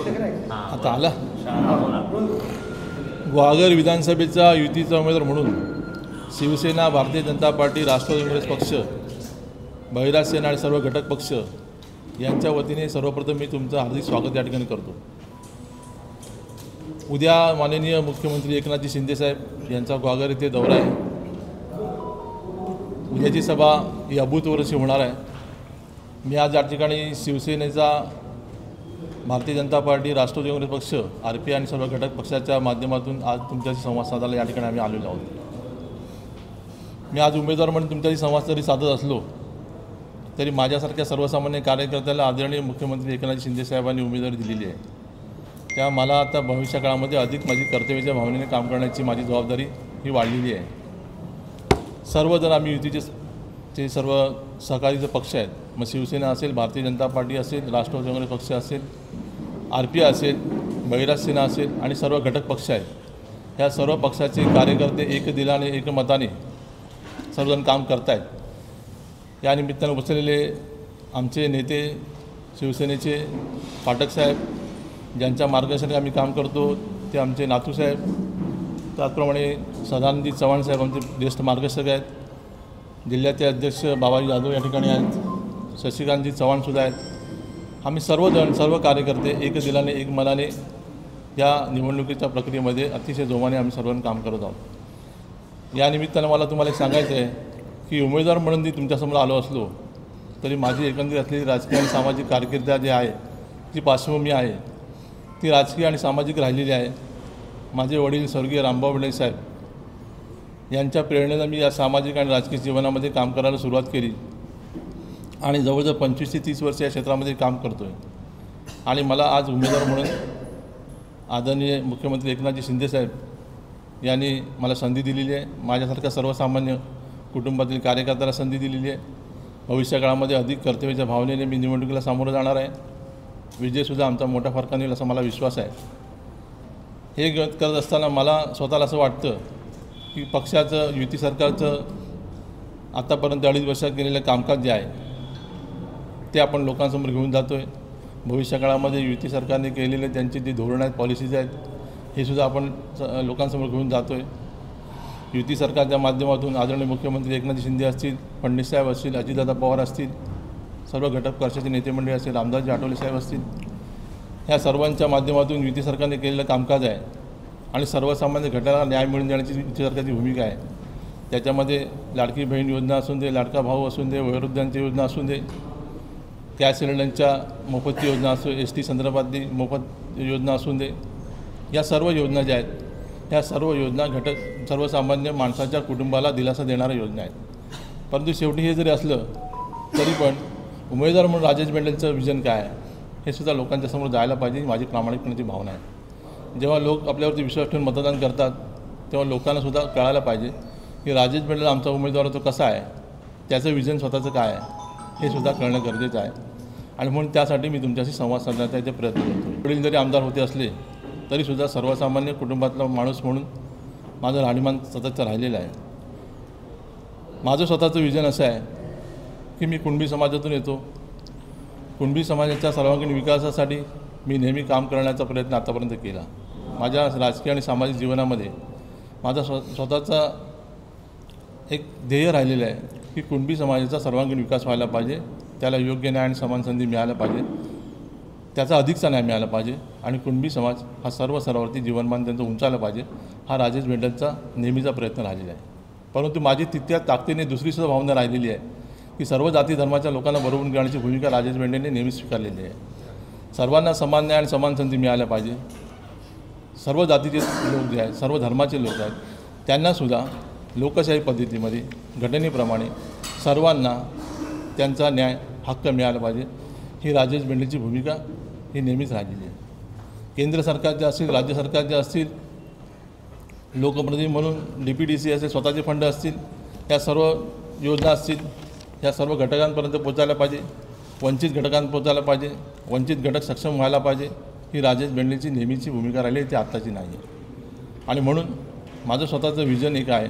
आता आला ग्वागर विधानसभेचा युतीचा उमेदवार म्हणून शिवसेना, भारतीय जनता पार्टी, राष्ट्रवादी काँग्रेस पक्ष, बहिराज सेना आणि सर्व घटक पक्ष यांच्या वतीने सर्वप्रथम मी तुमचं हार्दिक स्वागत या ठिकाणी करतो। उद्या माननीय मुख्यमंत्री एकनाथजी शिंदे साहेब यांचा ग्वागर येथे दौरा आहे। उद्याची सभा ही अभूतपूर्व अशी होणार आहे। मी आज या ठिकाणी शिवसेनेचा, भारतीय जनता पार्टी, राष्ट्रवादी काँग्रेस पक्ष, RP आणि सर्व घटक पक्षाच्या माध्यमातून आज तुमच्याशी संवाद साधायला या ठिकाणी आम्ही आलेलो आहोत। मी आज उमेदवार म्हणून तुमच्याशी संवाद जरी साधत असलो तरी माझ्यासारख्या सर्वसामान्य कार्यकर्त्याला आदरणीय मुख्यमंत्री एकनाथ शिंदे साहेबांनी उमेदवारी दिलेली आहे। त्या मला आता भविष्य काळामध्ये अधिक माझी कर्तव्याच्या भावनेने काम करण्याची माझी जबाबदारी ही वाढलेली आहे। सर्वजण आम्ही युतीचे सर्व सहकारीचे पक्ष आहेत, मग शिवसेना असेल, भारतीय जनता पार्टी असेल, राष्ट्रवादी काँग्रेस पक्ष असेल, RP असेल, बहिराज सेना असेल आणि सर्व घटक पक्ष आहेत, ह्या सर्व पक्षाचे कार्यकर्ते एक दिलाने एकमताने सर्वजण काम करत आहेत। या निमित्ताने बसलेले आमचे नेते शिवसेनेचे पाठक साहेब, ज्यांच्या मार्गदर्शनाने आम्ही काम करतो, ते आमचे नातू साहेब, त्याचप्रमाणे सदानंदजी चव्हाण साहेब आमचे ज्येष्ठ मार्गदर्शक आहेत। जिल्ह्याचे अध्यक्ष बाबाजी जाधव या ठिकाणी आहेत, शशिकांतजी चव्हाणसुद्धा आहेत। आम्ही सर्वजण, सर्व कार्यकर्ते एक दिलाने एक मनाने या निवडणुकीच्या प्रक्रियेमध्ये अतिशय जोमाने आम्ही सर्वजण काम करत आहोत। या निमित्तानं मला तुम्हाला एक सांगायचं आहे की उमेदवार म्हणून तुमच्यासमोर आलो असलो तरी माझी एकंदरीत असलेली राजकीय आणि सामाजिक कारकीर्द जी आहे, जी पार्श्वभूमी आहे, ती राजकीय आणि सामाजिक राहिलेली आहे। माझे वडील स्वर्गीय रामभाऊ भेंडे साहेब यांच्या प्रेरणेनं मी या सामाजिक आणि राजकीय जीवनामध्ये काम करायला सुरुवात केली आणि जवळजवळ 25 ते 30 वर्ष या क्षेत्रामध्ये काम करतो आहे। आणि मला आज उमेदवार म्हणून आदरणीय मुख्यमंत्री एकनाथजी शिंदे साहेब यांनी मला संधी दिलेली आहे। माझ्यासारख्या सर्वसामान्य कुटुंबातील कार्यकर्त्याला संधी दिलेली आहे। भविष्यकाळामध्ये अधिक कर्तव्याच्या भावनेने मी निवडणुकीला सामोरं जाणार आहे। विजयसुद्धा आमचा मोठा फरकाने होईल असा मला विश्वास आहे। हे करत असताना मला स्वतःला असं वाटतं की पक्षाचं, युती सरकारचं आतापर्यंत 2.5 वर्षात केलेलं कामकाज जे आहे ते आपण लोकांसमोर घेऊन जातो आहे। भविष्यकाळामध्ये युती सरकारने केलेले त्यांची जी धोरणं आहेत, पॉलिसीज आहेत, हे सुद्धा आपण लोकांसमोर घेऊन जातो आहे। युती सरकारच्या माध्यमातून आदरणीय मुख्यमंत्री एकनाथ शिंदे असतील, फडणवीस साहेब असतील, अजितदादा पवार असतील, सर्व घटक पक्षाचे नेते मंडळी असतील, रामदासजी आठवले साहेब असतील, ह्या सर्वांच्या माध्यमातून युती सरकारने केलेलं कामकाज आहे आणि सर्वसामान्य घटकांना न्याय मिळवून देण्याची युती सरकारची भूमिका आहे। त्याच्यामध्ये लाडकी बहीण योजना असून दे, लाडका भाऊ असून दे, वयोवृद्धांची योजना असून दे, गॅस सिलेंडरच्या मोफतची योजना असो, ST संदर्भातली मोफत योजना असून दे, या सर्व योजना ज्या आहेत ह्या सर्व योजना घटक सर्वसामान्य माणसाच्या कुटुंबाला दिलासा देणाऱ्या योजना आहेत। परंतु शेवटी हे जरी असलं तरी पण उमेदवार म्हणून राजेश बेंडेंचं विजन काय आहे हे सुद्धा लोकांच्या समोर जायला पाहिजे, ही माझी प्रामाणिकपणाची भावना आहे। जेव्हा लोक आपल्यावरती विश्वास ठेवून मतदान करतात तेव्हा लोकांनासुद्धा कळायला पाहिजे की राजेश बेंडे आमचा उमेदवार तो कसा आहे, त्याचं विजन स्वतःचं काय आहे हे सुद्धा कळणं गरजेचं आहे। आणि म्हणून त्यासाठी मी तुमच्याशी संवाद साधण्याचा इथे प्रयत्न करतो। वडील जरी आमदार होते असले तरीसुद्धा सर्वसामान्य कुटुंबातला माणूस म्हणून माझं राहणीमान सततचं राहिलेलं आहे। माझं स्वतःचं विजन असं आहे की मी कुणबी समाजातून येतो। कुणबी समाजाच्या सर्वांगीण विकासासाठी मी नेहमी काम करण्याचा प्रयत्न आतापर्यंत केला। माझ्या राजकीय आणि सामाजिक जीवनामध्ये माझा स्वतःचा एक ध्येय राहिलेलं आहे की कुणबी समाजाचा सर्वांगीण विकास व्हायला पाहिजे, त्याला योग्य न्याय आणि समान संधी मिळायला पाहिजे, त्याचा अधिकचा न्याय मिळाला पाहिजे आणि कुणबी समाज हा सर्व स्तरावरती जीवनमान त्यांचं उंचावलं पाहिजे, हा राजेश बेंडेंचा नेहमीचा प्रयत्न राहिलेला आहे। परंतु माझी तितक्या ताकदीने दुसरीसुद्धा भावना राहिलेली आहे की सर्व जाती धर्माच्या लोकांना बरोबर घेण्याची भूमिका राजेश बेंडेंनी नेहमी स्वीकारलेली आहे। सर्वांना समान न्याय आणि समान संधी मिळायला पाहिजे। सर्व जातीचे लोक जे आहेत, सर्व धर्माचे लोक आहेत, त्यांनासुद्धा लोकशाही पद्धतीमध्ये घटनेप्रमाणे सर्वांना त्यांचा न्याय, हक्क मिळाला पाहिजे, ही राजेश बेंडेंची भूमिका ही नेहमीच राहिलेली आहे। केंद्र सरकारचे असतील, राज्य सरकारचे असतील, लोकप्रतिनिधी म्हणून DPDC असेल, स्वतःचे फंड असतील, या सर्व योजना असतील, या सर्व घटकांपर्यंत पोचायला पाहिजे, वंचित घटकांपर्यंत पोचायला पाहिजे, वंचित घटक सक्षम व्हायला पाहिजे, ही राजेश बेंडेंची नेहमीची भूमिका राहिली, ती आत्ताची नाही आहे। आणि म्हणून माझं स्वतःचं विजन एक आहे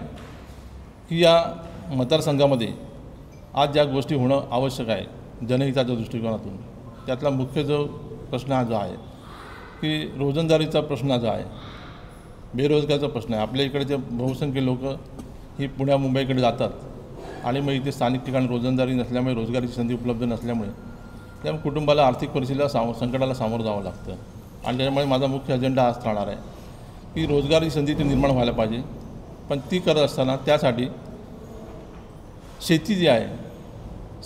की या मतदारसंघामध्ये आज ज्या गोष्टी होणं आवश्यक आहे जनहिताच्या दृष्टिकोनातून, त्यातला मुख्य जो प्रश्न हा जो आहे की रोजंदारीचा प्रश्न जो आहे, बेरोजगारीचा प्रश्न आहे. आपल्या इकडचे बहुसंख्य लोक ही पुण्या मुंबईकडे जातात आणि मग इथे स्थानिक ठिकाणी रोजंदारी नसल्यामुळे, रोजगारीची संधी उपलब्ध नसल्यामुळे त्यामुळे कुटुंबाला आर्थिक परिस्थितीला संकटाला सामोरं जावं लागतं. आणि त्याच्यामुळे माझा मुख्य अजेंडा हाच राहणार आहे की रोजगाराची संधी ती निर्माण व्हायला पाहिजे. पण ती करत असताना त्यासाठी शेती जी आहे,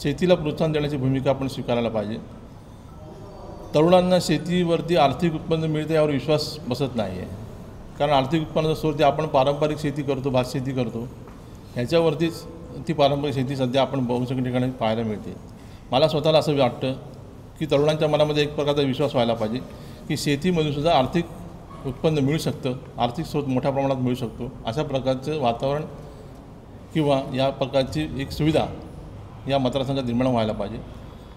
शेतीला प्रोत्साहन देण्याची भूमिका आपण स्वीकारायला पाहिजे. तरुणांना शेतीवरती आर्थिक उत्पन्न मिळते यावर विश्वास बसत नाही आहे. कारण आर्थिक उत्पन्नाचा स्रोत आपण पारंपरिक शेती करतो, भात शेती करतो, ह्याच्यावरतीच ती पारंपरिक शेती सध्या आपण बहुसंख्य ठिकाणी पाहायला मिळते. मला स्वतःला असं वाटतं की तरुणांच्या मनामध्ये एक प्रकारचा विश्वास व्हायला पाहिजे की शेतीमधून सुद्धा आर्थिक उत्पन्न मिळू शकतं, आर्थिक स्रोत मोठ्या प्रमाणात मिळू शकतो. अशा प्रकारचं वातावरण किंवा या प्रकारची एक सुविधा या मतदारसंघात निर्माण व्हायला पाहिजे.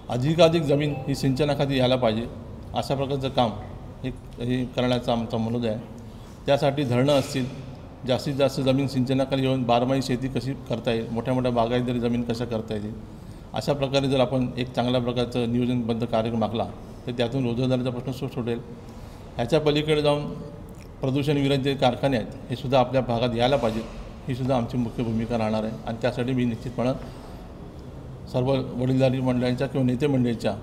अधिकाधिक जमीन ही सिंचनाखाली यायला पाहिजे. अशा प्रकारचं काम हे करण्याचा आमचा मनोदय आहे. त्यासाठी धरणं असतील, जास्तीत जास्त जमीन सिंचनाखाली येऊन बारमाही शेती कशी करता येईल, मोठ्या मोठ्या बागायतदारी जमीन कशा करता येतील, अशा प्रकारे जर आपण एक चांगल्या प्रकारचं नियोजनबद्ध कार्यक्रम आखला तर त्यातून रोजगाराचा प्रश्न सुटेल. ह्याच्या पलीकडे जाऊन प्रदूषण विरहित जे कारखाने आहेत हे सुद्धा आपल्या भागात यायला पाहिजेत. ही सुद्धा आमची मुख्य भूमिका राहणार आहे. आणि त्यासाठी मी निश्चितपणे सर्व वडीलधारी मंडळांच्या किंवा नेते मंडळीच्या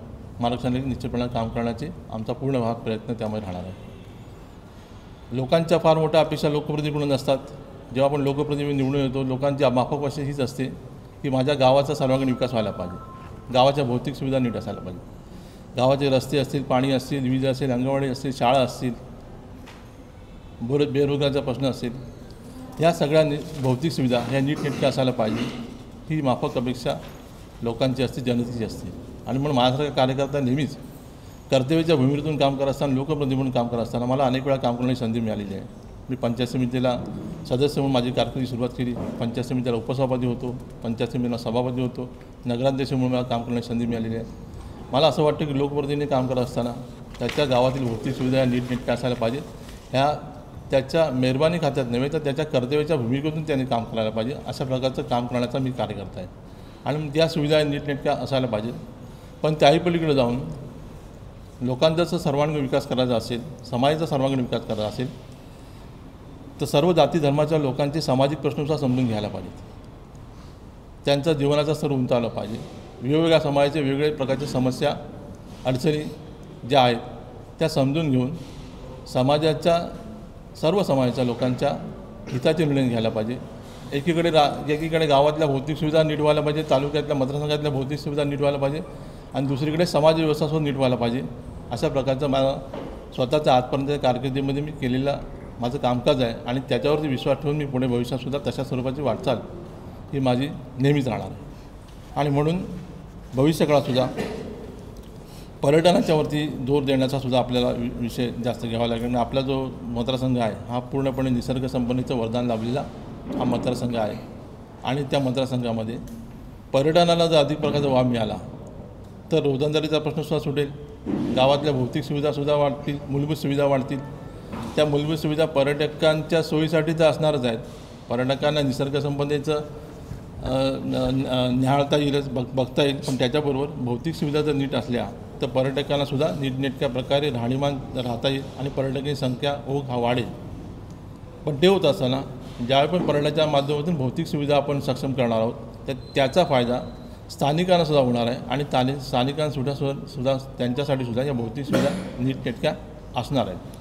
मार्गदर्शनाने निश्चितपणे काम करण्याचे आमचा पूर्ण भाग प्रयत्न त्यामुळे राहणार आहे. लोकांच्या फार मोठ्या अपेक्षा लोकप्रतिनिधीकडून असतात. जेव्हा आपण लोकप्रतिनिधी निवडून येतो, लोकांची माफक अशी हीच असते की माझ्या गावाचा सर्वांगीण विकास व्हायला पाहिजे, गावाच्या भौतिक सुविधा नीट असायला पाहिजे, गावाचे रस्ते असतील, पाणी असतील, वीज असेल, अंगणवाडी असतील, शाळा असतील, बेरोजगारीचा प्रश्न असेल, ह्या सगळ्या भौतिक सुविधा ह्या नीटनेटक्या असायला पाहिजे. ही माफक अपेक्षा लोकांची असते, जनतेची असते. आणि म्हणून माझ्यासारखा कार्यकर्ता नेहमीच कर्तव्याच्या भूमिकेतून काम करत असताना, लोकप्रतिनिधी म्हणून काम करत असताना मला अनेक वेळा काम करण्याची संधी मिळालेली आहे. मी पंचायत समितीला सदस्य म्हणून माझी कारकिर्दी सुरुवात केली. पंचायत समितीला उपसभापती होतो, पंचायत समितीला सभापती होतो, नगराध्यक्ष म्हणून मला काम करण्याची संधी मिळालेली आहे. मला असं वाटतं की लोकप्रतिनिधी काम करत असताना त्याच्या गावातील भौतिक सुविधा नीटनेटक्या असायला पाहिजेत. ह्या त्याच्या मेहरबानी खात्यात नव्हे तर त्याच्या कर्तव्याच्या भूमिकेतून त्यांनी काम करायला पाहिजे. अशा प्रकारचं काम करण्याचा मी कार्यकर्ता आहे. आणि त्या सुविधा नीटनेटक्या असायला पाहिजेत. पण त्याही पलीकडे जाऊन लोकांचा जर सर्वांगीण विकास करायचा असेल, समाजाचा सर्वांगीण विकास करायचा असेल तर सर्व जाती धर्माच्या लोकांचे सामाजिक प्रश्नसुद्धा समजून घ्यायला पाहिजेत. त्यांचा जीवनाचा स्तर उंचावला पाहिजे. वेगवेगळ्या समाजाचे वेगवेगळ्या प्रकारच्या समस्या, अडचणी ज्या आहेत त्या समजून घेऊन समाजाच्या सर्व समाजाच्या लोकांच्या हिताचे निर्णय घ्यायला पाहिजे. एकीकडे गावातल्या भौतिक सुविधा नीट व्हायला पाहिजे, तालुक्यातल्या मतदारसंघातल्या भौतिक सुविधा नीट व्हायला पाहिजे आणि दुसरीकडे समाज व्यवस्थासुद्धा नीट व्हायला पाहिजे. अशा प्रकारचं माझा स्वतःच्या आजपर्यंतच्या कारकिर्दीमध्ये मी केलेला माझं कामकाज आहे. आणि त्याच्यावरती विश्वास ठेवून मी पुढे भविष्यातसुद्धा तशा स्वरूपाची वाटचाल ही माझी नेहमीच राहणार आहे. आणि म्हणून भविष्यकाळातसुद्धा पर्यटनाच्यावरती जोर देण्याचा सुद्धा आपल्याला विषय जास्त घ्यावा लागेल. आणि आपला जो मतदारसंघ आहे हा पूर्णपणे निसर्ग संपन्नीचं वरदान लाभलेला हा मतदारसंघ आहे. आणि त्या मतदारसंघामध्ये पर्यटनाला जर अधिक प्रकारचा वाव मिळाला तर रोजंदारीचा प्रश्नसुद्धा सुटेल, गावातल्या भौतिक सुविधासुद्धा वाढतील, मूलभूत सुविधा वाढतील. त्या मूलभूत सुविधा पर्यटकांच्या सोयीसाठी तर असणारच आहेत. पर्यटकांना निसर्ग संपन्नेचं निहाळता येईल, बघता येईल. पण त्याच्याबरोबर भौतिक सुविधा जर नीट असल्या तर पर्यटकांनासुद्धा नीटनेटक्या प्रकारे राहणीमान राहता येईल आणि पर्यटकांची संख्या ओघ हा वाढेल. पण ते होत असताना ज्यावेळी पण पर्यटनाच्या माध्यमातून भौतिक सुविधा आपण सक्षम करणार आहोत तर त्याचा फायदा स्थानिकांनासुद्धा होणार आहे. आणि स्थानिकांसुद्धा त्यांच्यासाठीसुद्धा या भौतिक सुविधा नीटनेटक्या असणार आहेत.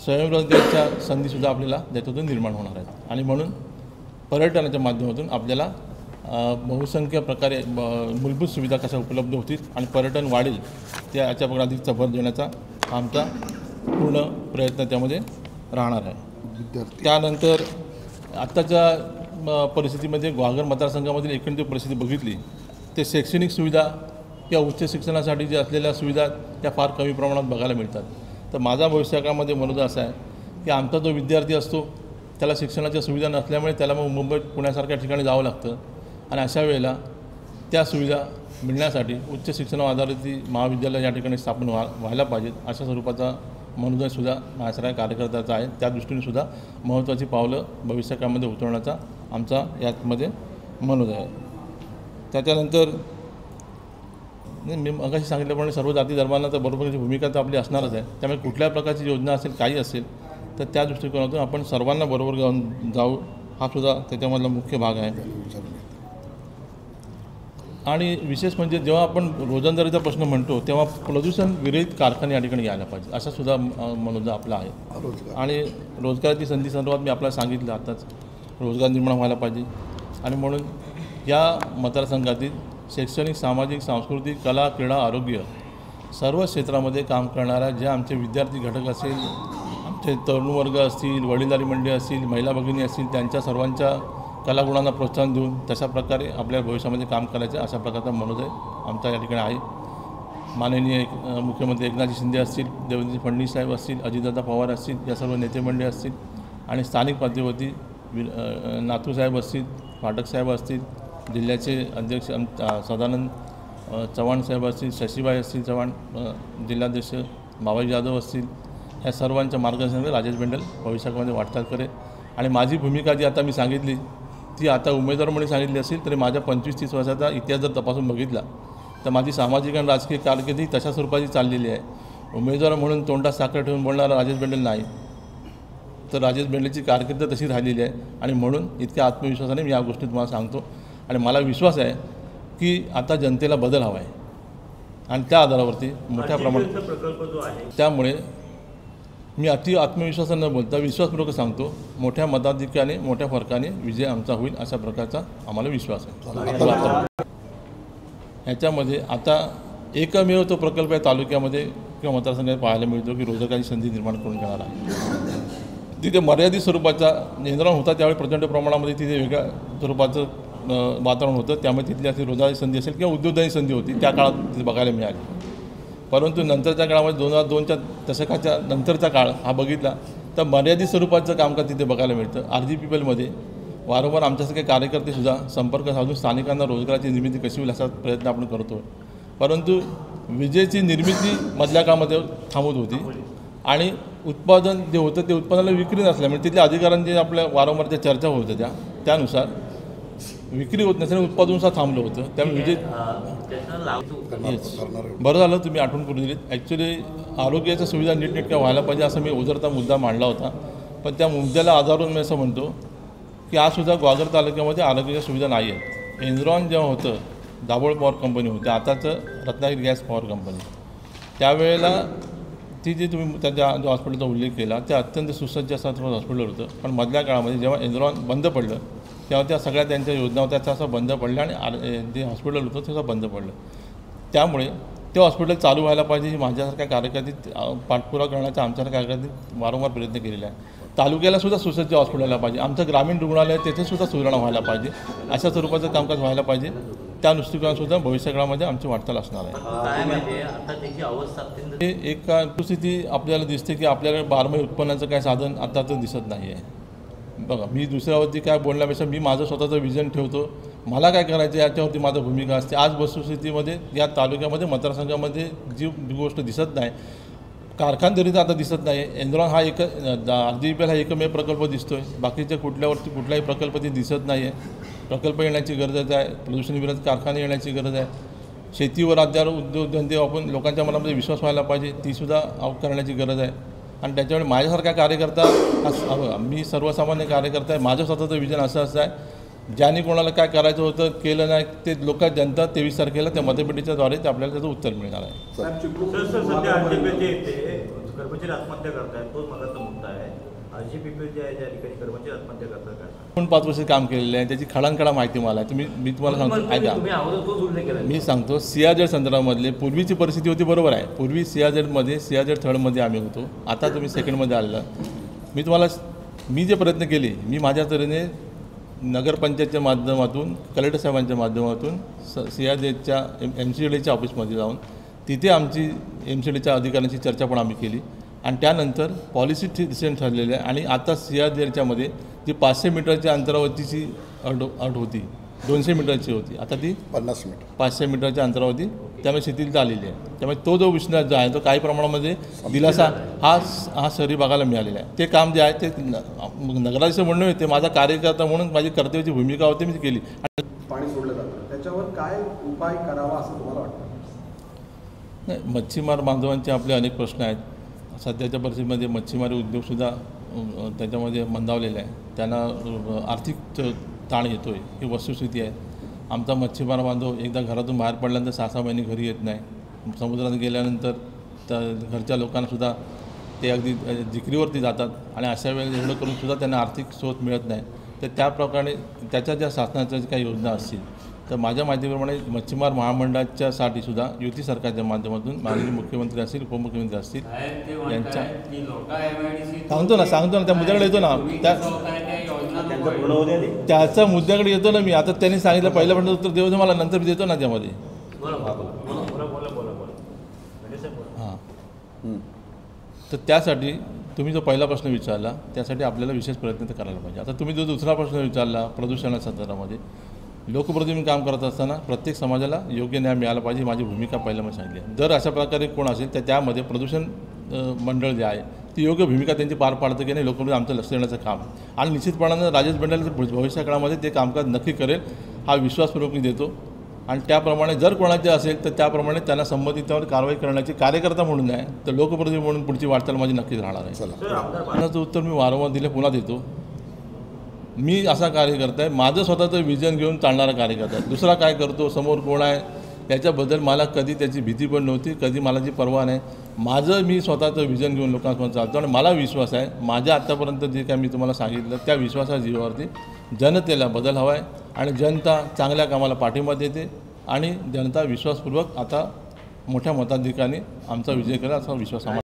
स्वयंरोजगाराच्या संधीसुद्धा आपल्याला त्याच्यातून निर्माण होणार आहेत. आणि म्हणून पर्यटनाच्या माध्यमातून आपल्याला बहुसंख्य प्रकारे मूलभूत सुविधा कशा उपलब्ध होतील आणि पर्यटन वाढेल त्याच्याकडे अधिकचा भर देण्याचा आमचा पूर्ण प्रयत्न त्यामध्ये राहणार आहे. त्यानंतर आत्ताच्या परिस्थितीमध्ये ग्वाल्हेर मतदारसंघामधील एकंदरीत परिस्थिती बघितली ते शैक्षणिक सुविधा किंवा उच्च शिक्षणासाठी जे असलेल्या सुविधा त्या फार कमी प्रमाणात बघायला मिळतात. तर माझा भविष्यकाळामध्ये मनोदय असा आहे की आमचा जो विद्यार्थी असतो त्याला शिक्षणाच्या सुविधा नसल्यामुळे त्याला मग मुंबईत पुण्यासारख्या ठिकाणी जावं लागतं. आणि अशा वेळेला त्या सुविधा मिळण्यासाठी उच्च शिक्षणावर आधारित महाविद्यालय या ठिकाणी स्थापन व्हायला पाहिजेत. अशा स्वरूपाचा मनोदयसुद्धा माझ्यासारख्या कार्यकर्त्याचा आहे. त्या दृष्टीनेसुद्धा महत्त्वाची पावलं भविष्यकाळामध्ये उतरवण्याचा आमचा यामध्ये मनोदय आहे. त्याच्यानंतर नाही, मी मगाशी सांगितल्याप्रमाणे सर्व जाती धर्मांना तर बरोबरची भूमिका तर आपली असणारच आहे. त्यामुळे कुठल्या प्रकारची योजना असेल काही असेल तर त्या दृष्टिकोनातून आपण सर्वांना बरोबर घेऊन जाऊ, हा सुद्धा त्याच्यामधला मुख्य भाग आहे. आणि विशेष म्हणजे जेव्हा आपण रोजंदारीचा प्रश्न म्हणतो तेव्हा प्रदूषण विरहित कारखाने या ठिकाणी यायला पाहिजे असा सुद्धा मनोजा आपला आहे. आणि रोजगाराची संधी संदर्भात मी आपल्याला सांगितलं आताच, रोजगार निर्माण व्हायला पाहिजे. आणि म्हणून या मतदारसंघातील शैक्षणिक, सामाजिक, सांस्कृतिक, कला, क्रीडा, आरोग्य सर्व क्षेत्रामध्ये काम करणाऱ्या ज्या आमचे विद्यार्थी घटक असेल, आमचे तरुण वर्ग असतील, वडीलधारी मंडळी असतील, महिला भगिनी असतील, त्यांच्या सर्वांच्या कलागुणांना प्रोत्साहन देऊन तशा प्रकारे आपल्या भविष्यामध्ये काम करायचं अशा प्रकारचा मनोदय आमच्या या ठिकाणी आहे. माननीय मुख्यमंत्री एकनाथ शिंदे असतील, देवेंद्र फडणवीस साहेब असतील, अजितदादा पवार असतील, या सर्व नेते मंडळी असतील आणि स्थानिक पातळीवरती नातू साहेब असतील, फाटक साहेब असतील, जिल्ह्याचे अध्यक्ष सदानंद चव्हाण साहेब असतील, शशीबाई असतील चव्हाण, जिल्हाध्यक्ष बाबाजी जाधव असतील, ह्या सर्वांच्या मार्गदर्शनाने राजेश बेंडल भविष्यामध्ये वाटचाल करेल. आणि माझी भूमिका जी आता मी सांगितली ती आता उमेदवार म्हणून सांगितली असेल तरी माझ्या 25-30 वर्षाचा इतिहास जर तपासून बघितला तर माझी सामाजिक आणि राजकीय कारकिर्दी तशा स्वरूपाची चाललेली आहे. उमेदवार म्हणून तोंडात साखर ठेवून बोलणारा राजेश बेंडल नाही, तर राजेश बेंडलची कारकीर्द तशी राहिलेली आहे. आणि म्हणून इतक्या आत्मविश्वासाने मी या गोष्टी तुम्हाला सांगतो. आणि मला विश्वास आहे की आता जनतेला बदल हवा आहे आणि त्या आधारावरती मोठ्या प्रमाणात प्रकल्प जो आहे, त्यामुळे मी अति आत्मविश्वासानं बोलता विश्वासपूर्वक सांगतो, मोठ्या मताधिक्याने, मोठ्या फरकाने विजय आमचा होईल अशा प्रकारचा आम्हाला विश्वास आहे. ह्याच्यामध्ये आता एकमेव तो प्रकल्प या तालुक्यामध्ये किंवा मतदारसंघात पाहायला मिळतो की रोजगाराची संधी निर्माण करून घेणार आहे. तिथे मर्यादित स्वरूपाचा नियंत्रण होता, त्यावेळी प्रचंड प्रमाणामध्ये तिथे वेगळ्या स्वरूपाचं वातावरण होतं. त्यामुळे तिथली अशी रोजगाराची संधी असेल किंवा उद्योगदायी संधी होती त्या काळात तिथे बघायला मिळाली. परंतु नंतरच्या काळामध्ये 2002च्या दशकाच्या नंतरचा काळ हा बघितला तर मर्यादित स्वरूपाचं कामकाज तिथे बघायला मिळतं. RG पीपलमध्ये वारंवार आमच्यासारखे कार्यकर्तेसुद्धा संपर्क साधून स्थानिकांना रोजगाराची निर्मिती कशी होईल असा प्रयत्न आपण करतो. परंतु विजेची निर्मिती मधल्या काळामध्ये थांबत होती आणि उत्पादन जे होतं ते उत्पादनाला विक्री नसल्यामुळे तिथल्या अधिकाऱ्यांची आपल्या वारंवार ज्या चर्चा होत होत्या त्यानुसार विक्री होत नसल्याने उत्पादनसुद्धा थांबलं होतं. त्यामुळे विजेत बरं झालं तुम्ही आठवण करून दिलीत. ॲक्च्युली आरोग्याच्या सुविधा नीटनेटक्या व्हायला पाहिजे असं मी उजरता मुद्दा मांडला होता. पण त्या मुद्द्याला आधारून मी असं म्हणतो की आजसुद्धा ग्वाल्हेर तालुक्यामध्ये आरोग्याच्या सुविधा नाही आहेत. एनरॉन जेव्हा होतं दाभोळ पॉवर कंपनी होती, आताचं रत्नागिरी गॅस पॉवर कंपनी, त्यावेळेला ती जी तुम्ही त्याच्या जो हॉस्पिटलचा उल्लेख केला ते अत्यंत सुसज्ज असं हॉस्पिटल होतं. पण मधल्या काळामध्ये जेव्हा एनरॉन बंद पडलं तेव्हा त्या सगळ्या त्यांच्या योजना होत्या त्या असं बंद पडल्या आणि जे हॉस्पिटल होतं ते सुद्धा बंद पडलं. त्यामुळे ते हॉस्पिटल चालू व्हायला पाहिजे ही माझ्यासारख्या कार्यकर्त्यात पाठपुरावा करण्याचा आमच्यासारख्या कार्यकर्त्यात वारंवार प्रयत्न केलेला आहे. तालुक्यालासुद्धा सुसज्ज हॉस्पिटल व्हायला पाहिजे, आमचं ग्रामीण रुग्णालय तेथेसुद्धा सुधारणा व्हायला पाहिजे, अशा स्वरूपाचं कामकाज व्हायला पाहिजे. त्या दृष्टिकोनातसुद्धा भविष्यकाळामध्ये आमची वाटचाल असणार आहे. हे एक परिस्थिती आपल्याला दिसते की आपल्याकडे 12 महिने उत्पन्नाचं काय साधन आता तर दिसत नाही आहे. बघा, मी दुसऱ्यावरती काय बोलण्यापेक्षा मी माझं स्वतःचं विजन ठेवतो, मला काय करायचं याच्यावरती माझं भूमिका असते. आज वस्तुस्थितीमध्ये या तालुक्यामध्ये मतदारसंघामध्ये जी गोष्ट दिसत नाही, कारखानदारीचा आता दिसत नाही. एनरॉन हा RGPL हा एकमेव प्रकल्प दिसतो आहे, बाकीच्या कुठलाही प्रकल्प ते दिसत नाही आहे. प्रकल्प येण्याची गरज आहे, प्रदूषणविरहित कारखाने येण्याची गरज आहे. शेतीवर आधार उद्योगधंदे आपण लोकांच्या मनामध्ये विश्वास व्हायला पाहिजे, तीसुद्धा करण्याची गरज आहे. आणि त्याच्यामुळे माझ्यासारखा कार्यकर्ता मी सर्वसामान्य कार्यकर्ता आहे, माझं स्वतःचं विजन असं आहे ज्याने कोणाला काय करायचं होतं केलं नाही ते जनता 23 तारखेला त्या मतपेटीच्याद्वारे ते आपल्याला त्याचं उत्तर मिळणार आहे. सध्या RGPL कर्मचारी आत्महत्या करतायत, तोच मगाचा मुद्दा आहे. RGPL जे आहे ज्या ठिकाणी कर्मचारी आत्महत्या करतात, 5 वर्ष काम केलेलं आहे, त्याची खडानखडा माहिती मला आहे. मी तुम्हाला सांगतो ऐका, मी सांगतो CRZ संदर्भामधले पूर्वीची परिस्थिती होती बरोबर आहे. पूर्वी CRZ थर्डमध्ये आम्ही होतो, आता तुम्ही सेकंडमध्ये आलेला. मी जे प्रयत्न केले मी माझ्या तऱ्हेने नगरपंचायतच्या माध्यमातून कलेक्टर साहेबांच्या माध्यमातून CRZच्या MCDच्या ऑफिसमध्ये जाऊन तिथे आमची MCDच्या अधिकाऱ्यांची चर्चा पण आम्ही केली आणि त्यानंतर पॉलिसी डिसिजन ठरलेलं आहे. आणि आता CRZच्यामध्ये जी 500 मीटरच्या अंतरावरतीची अट होती 200 मीटरची होती, आता ती 500 मीटरच्या अंतरावरती त्यामुळे शिथिलता आलेली आहे. त्यामुळे तो जो विषय जो आहे तो काही प्रमाणामध्ये दिलासा हा शहरी भागाला मिळालेला आहे. ते काम जे आहे ते नगराध्यक्ष म्हणणं होते, माझा कार्यकर्ता म्हणून माझी कर्तव्याची भूमिका होती मी केली. पाणी सोडलं जातं त्याच्यावर काय उपाय करावा असं तुम्हाला वाटतं? नाही, मच्छीमार बांधवांचे आपले अनेक प्रश्न आहेत. सध्याच्या परिस्थितीमध्ये मच्छीमारी उद्योगसुद्धा त्याच्यामध्ये मंदावलेला आहे. त्यांना आर्थिक ताण येतो आहे, ही वस्तुस्थिती आहे. आमचा मच्छीमार बांधव एकदा घरातून बाहेर पडल्यानंतर 6-6 महिने घरी येत नाही. समुद्रात गेल्यानंतर तर घरच्या लोकांनासुद्धा ते अगदी जिकरीवरती जातात आणि अशा वेळेला एवढं करूनसुद्धा त्यांना आर्थिक स्रोत मिळत नाही. तर त्याप्रकारे त्याच्या ज्या शासनाच्या काही योजना असतील तर माझ्या माहितीप्रमाणे मच्छीमार महामंडळाच्यासाठी सुद्धा युती सरकारच्या माध्यमातून माननीय मुख्यमंत्री असतील, उपमुख्यमंत्री असतील यांच्या सांगतो ना त्या मुद्द्याकडे येतो ना, त्याच्या मुद्द्याकडे येतो ना मी. आता त्यांनी सांगितलं पहिल्या प्रश्न उत्तर देऊ मला, नंतर मी देतो ना त्यामध्ये. हां, तर त्यासाठी तुम्ही जो पहिला प्रश्न विचारला त्यासाठी आपल्याला विशेष प्रयत्न तर करायला पाहिजे. आता तुम्ही जो दुसरा प्रश्न विचारला प्रदूषणाच्या संदर्भामध्ये, लोकप्रतिनिधी काम करत असताना प्रत्येक समाजाला योग्य न्याय मिळाला पाहिजे, माझी भूमिका पहिला मी सांगितली आहे. जर अशा प्रकारे कोण असेल तर त्यामध्ये प्रदूषण मंडळ जे आहे ती योग्य भूमिका त्यांची पार पाडतं की नाही लोकप्रतिनिधी आमचं लक्ष देण्याचं काम, आणि निश्चितपणानं राजेश बंडाल भविष्य काळामध्ये ते कामकाज नक्की करेल हा विश्वासपूर्वक मी देतो. आणि त्याप्रमाणे जर कोणाचे असेल तर त्याप्रमाणे त्यांना संबंधितावर कारवाई करण्याची कार्यकर्ता म्हणून आहे तर लोकप्रतिनिधी म्हणून पुढची वाटचाल माझी नक्कीच राहणार आहे. त्याचं उत्तर मी वारंवार दिले, पुन्हा देतो. मी असा कार्यकर्ता आहे, माझं स्वतःचं विजन घेऊन चालणारा कार्यकर्ता आहे. दुसरा काय करतो, समोर कोण आहे याच्याबद्दल मला कधी त्याची भीती पण नव्हती, कधी मला जी पर्वा नाही. माझं मी स्वतःचं विजन घेऊन लोकांसमोर चालतो आणि मला विश्वास आहे माझ्या आत्तापर्यंत जे काय मी तुम्हाला सांगितलं त्या विश्वासाच्या जीवावरती जनतेला बदल हवा आहे आणि जनता चांगल्या कामाला पाठिंबा देते आणि जनता विश्वासपूर्वक आता मोठ्या मताधिकाने आमचा विजय करेल असा विश्वास आम्हाला